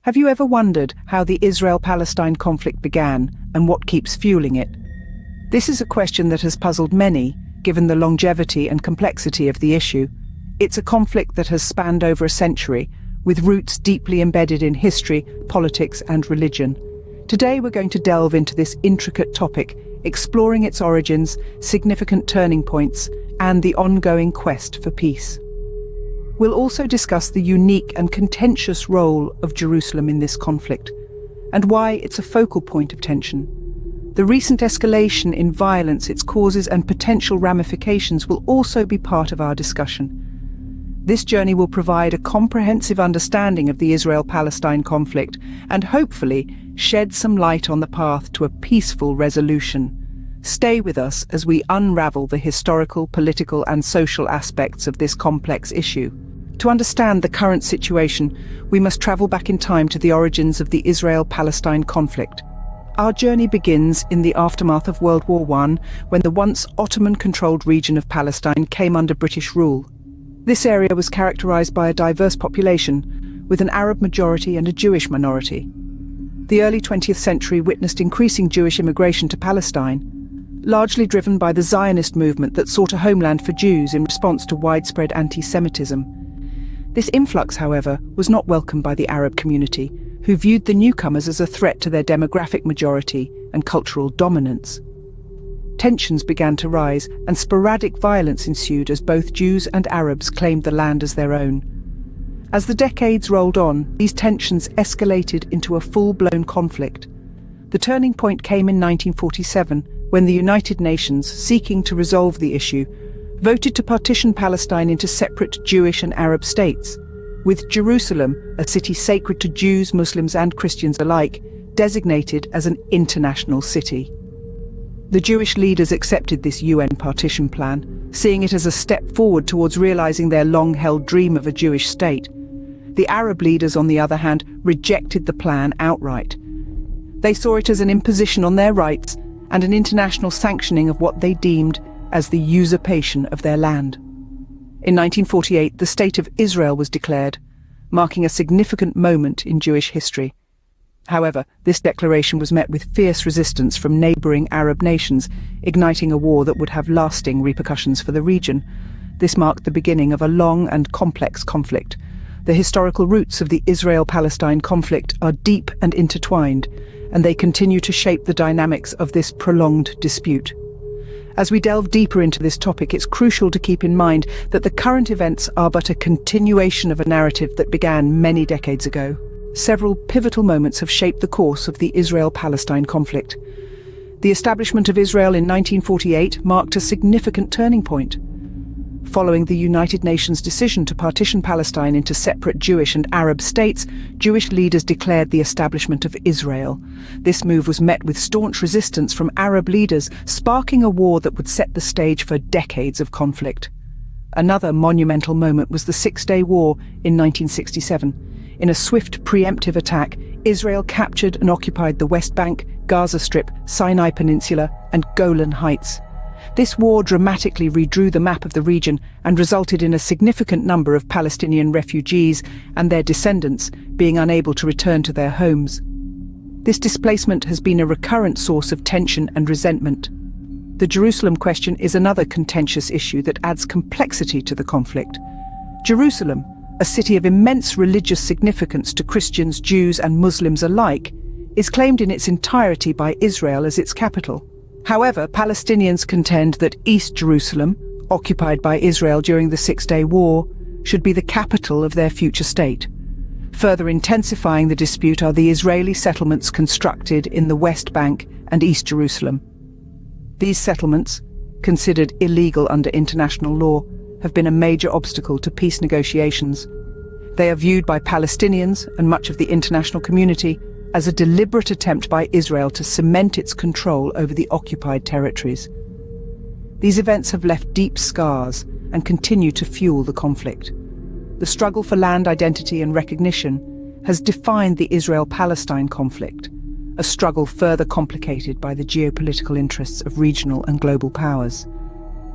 Have you ever wondered how the Israel-Palestine conflict began and what keeps fueling it? This is a question that has puzzled many, given the longevity and complexity of the issue. It's a conflict that has spanned over a century, with roots deeply embedded in history, politics, and religion. Today we're going to delve into this intricate topic, exploring its origins, significant turning points, and the ongoing quest for peace. We'll also discuss the unique and contentious role of Jerusalem in this conflict, and why it's a focal point of tension. The recent escalation in violence, its causes and potential ramifications will also be part of our discussion. This journey will provide a comprehensive understanding of the Israel-Palestine conflict and hopefully shed some light on the path to a peaceful resolution. Stay with us as we unravel the historical, political, and social aspects of this complex issue. To understand the current situation, we must travel back in time to the origins of the Israel-Palestine conflict. Our journey begins in the aftermath of World War I, when the once Ottoman-controlled region of Palestine came under British rule. This area was characterized by a diverse population, with an Arab majority and a Jewish minority. The early 20th century witnessed increasing Jewish immigration to Palestine, largely driven by the Zionist movement that sought a homeland for Jews in response to widespread anti-Semitism. This influx, however, was not welcomed by the Arab community, who viewed the newcomers as a threat to their demographic majority and cultural dominance. Tensions began to rise, and sporadic violence ensued as both Jews and Arabs claimed the land as their own. As the decades rolled on, these tensions escalated into a full-blown conflict. The turning point came in 1947, when the United Nations, seeking to resolve the issue, voted to partition Palestine into separate Jewish and Arab states, with Jerusalem, a city sacred to Jews, Muslims, and Christians alike, designated as an international city. The Jewish leaders accepted this UN partition plan, seeing it as a step forward towards realizing their long-held dream of a Jewish state. The Arab leaders, on the other hand, rejected the plan outright. They saw it as an imposition on their rights and an international sanctioning of what they deemed as the usurpation of their land. In 1948, the State of Israel was declared, marking a significant moment in Jewish history. However, this declaration was met with fierce resistance from neighboring Arab nations, igniting a war that would have lasting repercussions for the region. This marked the beginning of a long and complex conflict. The historical roots of the Israel-Palestine conflict are deep and intertwined, and they continue to shape the dynamics of this prolonged dispute. As we delve deeper into this topic, it's crucial to keep in mind that the current events are but a continuation of a narrative that began many decades ago. Several pivotal moments have shaped the course of the Israel-Palestine conflict. The establishment of Israel in 1948 marked a significant turning point. Following the United Nations decision to partition Palestine into separate Jewish and Arab states, Jewish leaders declared the establishment of Israel. This move was met with staunch resistance from Arab leaders, sparking a war that would set the stage for decades of conflict. Another monumental moment was the Six-Day War in 1967. In a swift preemptive attack, Israel captured and occupied the West Bank, Gaza Strip, Sinai Peninsula, and Golan Heights. This war dramatically redrew the map of the region and resulted in a significant number of Palestinian refugees and their descendants being unable to return to their homes. This displacement has been a recurrent source of tension and resentment. The Jerusalem question is another contentious issue that adds complexity to the conflict. Jerusalem, a city of immense religious significance to Christians, Jews, and Muslims alike, is claimed in its entirety by Israel as its capital. However, Palestinians contend that East Jerusalem, occupied by Israel during the Six-Day War, should be the capital of their future state. Further intensifying the dispute are the Israeli settlements constructed in the West Bank and East Jerusalem. These settlements, considered illegal under international law, have been a major obstacle to peace negotiations. They are viewed by Palestinians and much of the international community as a deliberate attempt by Israel to cement its control over the occupied territories. These events have left deep scars and continue to fuel the conflict. The struggle for land identity and recognition has defined the Israel-Palestine conflict, a struggle further complicated by the geopolitical interests of regional and global powers.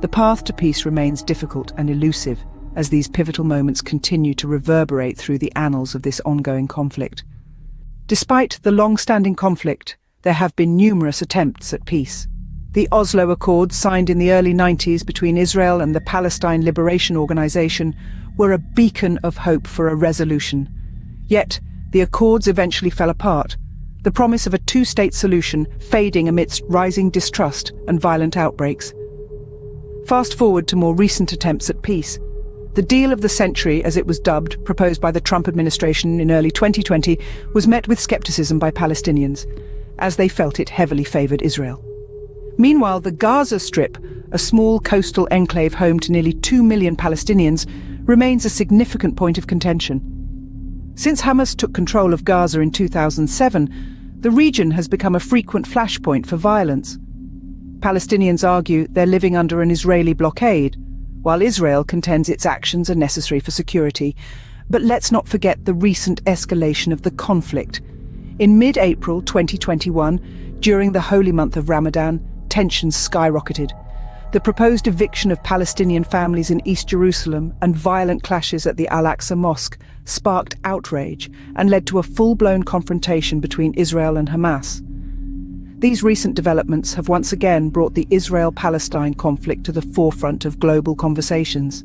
The path to peace remains difficult and elusive as these pivotal moments continue to reverberate through the annals of this ongoing conflict. Despite the long-standing conflict, there have been numerous attempts at peace. The Oslo Accords, signed in the early 90s between Israel and the Palestine Liberation Organization, were a beacon of hope for a resolution. Yet, the accords eventually fell apart, the promise of a two-state solution fading amidst rising distrust and violent outbreaks. Fast forward to more recent attempts at peace. The deal of the century, as it was dubbed, proposed by the Trump administration in early 2020, was met with skepticism by Palestinians, as they felt it heavily favored Israel. Meanwhile, the Gaza Strip, a small coastal enclave home to nearly 2 million Palestinians, remains a significant point of contention. Since Hamas took control of Gaza in 2007, the region has become a frequent flashpoint for violence. Palestinians argue they're living under an Israeli blockade, while Israel contends its actions are necessary for security. But let's not forget the recent escalation of the conflict. In mid-April 2021, during the holy month of Ramadan, tensions skyrocketed. The proposed eviction of Palestinian families in East Jerusalem and violent clashes at the Al-Aqsa Mosque sparked outrage and led to a full-blown confrontation between Israel and Hamas. These recent developments have once again brought the Israel-Palestine conflict to the forefront of global conversations.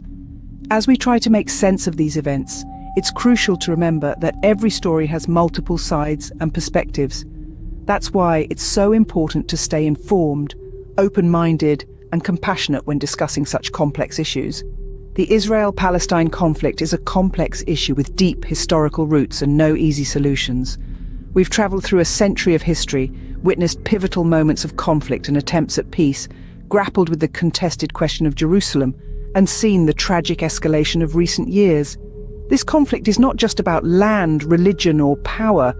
As we try to make sense of these events, it's crucial to remember that every story has multiple sides and perspectives. That's why it's so important to stay informed, open-minded, and compassionate when discussing such complex issues. The Israel-Palestine conflict is a complex issue with deep historical roots and no easy solutions. We've traveled through a century of history, witnessed pivotal moments of conflict and attempts at peace, grappled with the contested question of Jerusalem, and seen the tragic escalation of recent years. This conflict is not just about land, religion, or power.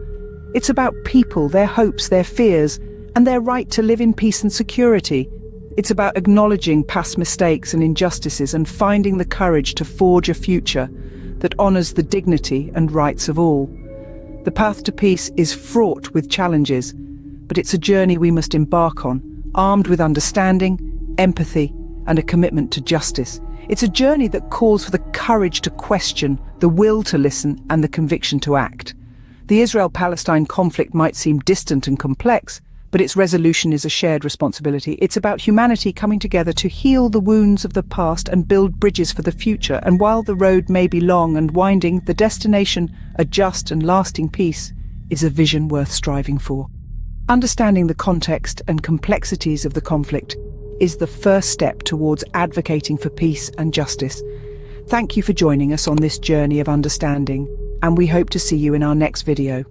It's about people, their hopes, their fears, and their right to live in peace and security. It's about acknowledging past mistakes and injustices and finding the courage to forge a future that honors the dignity and rights of all. The path to peace is fraught with challenges, but it's a journey we must embark on, armed with understanding, empathy, and a commitment to justice. It's a journey that calls for the courage to question, the will to listen, and the conviction to act. The Israel-Palestine conflict might seem distant and complex, but its resolution is a shared responsibility. It's about humanity coming together to heal the wounds of the past and build bridges for the future. And while the road may be long and winding, the destination, a just and lasting peace, is a vision worth striving for. Understanding the context and complexities of the conflict is the first step towards advocating for peace and justice. Thank you for joining us on this journey of understanding, and we hope to see you in our next video.